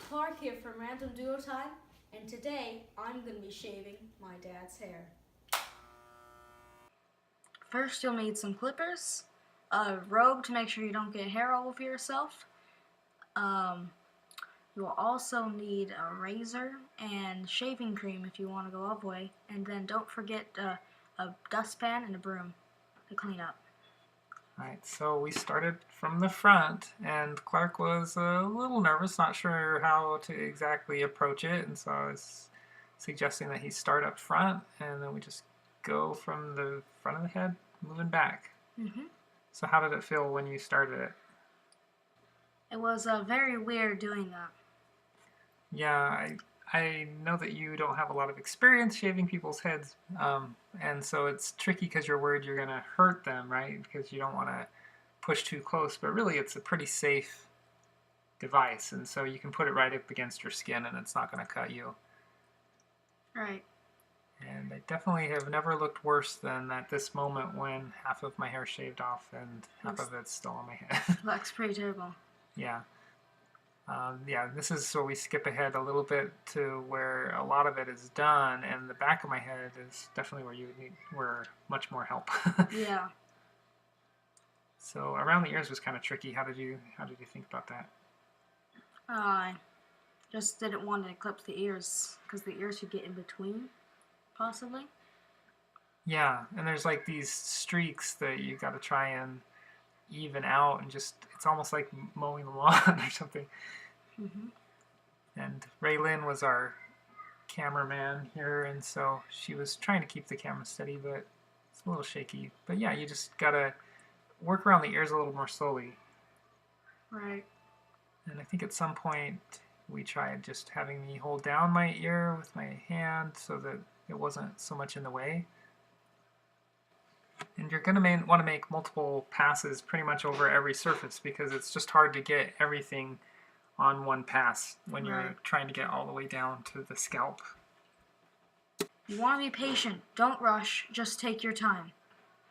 Clark here from Random Duo Time, and today I'm going to be shaving my dad's hair. First you'll need some clippers, a robe to make sure you don't get hair all over yourself. You will also need a razor and shaving cream if you want to go all the way, and then don't forget a dustpan and a broom to clean up. Alright, so we started from the front, and Clark was a little nervous, not sure how to exactly approach it, and so I was suggesting that he start up front, and then we just go from the front of the head, moving back. So how did it feel when you started it? It was very weird doing that. Yeah, I know that you don't have a lot of experience shaving people's heads, and so it's tricky because you're worried you're going to hurt them, right? Because you don't want to push too close, but really it's a pretty safe device, and so you can put it right up against your skin and it's not going to cut you. Right. And I definitely have never looked worse than at this moment when half of my hair shaved off and half of it's still on my head. Looks pretty terrible. Yeah. Yeah, this is where we skip ahead a little bit to where a lot of it is done, and the back of my head is definitely where you need much more help. Yeah. So around the ears was kind of tricky. How did you think about that? I just didn't want to clip the ears because the ears should get in between, possibly. Yeah, and there's like these streaks that you got to try and even out, and just it's almost like mowing the lawn or something. And Raylyn was our cameraman here, and so she was trying to keep the camera steady, but it's a little shaky. But yeah, you just gotta work around the ears a little more slowly. Right. And I think at some point we tried just having me hold down my ear with my hand so that it wasn't so much in the way. And you're going to want to make multiple passes pretty much over every surface because it's just hard to get everything on one pass when you're trying to get all the way down to the scalp. You want to be patient. Don't rush. Just take your time.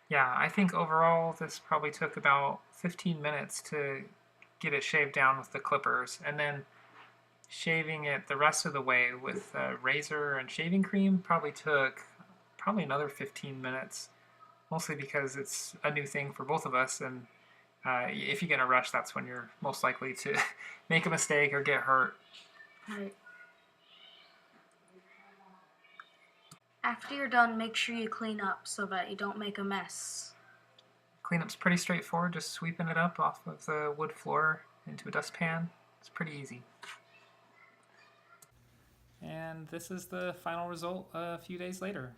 Yeah, I think overall this probably took about 15 minutes to get it shaved down with the clippers, and then shaving it the rest of the way with a razor and shaving cream probably took another 15 minutes, mostly because it's a new thing for both of us, and if you get in a rush, that's when you're most likely to make a mistake or get hurt. Right. After you're done, make sure you clean up so that you don't make a mess. Cleanup's pretty straightforward, just sweeping it up off of the wood floor into a dustpan. It's pretty easy. And this is the final result a few days later.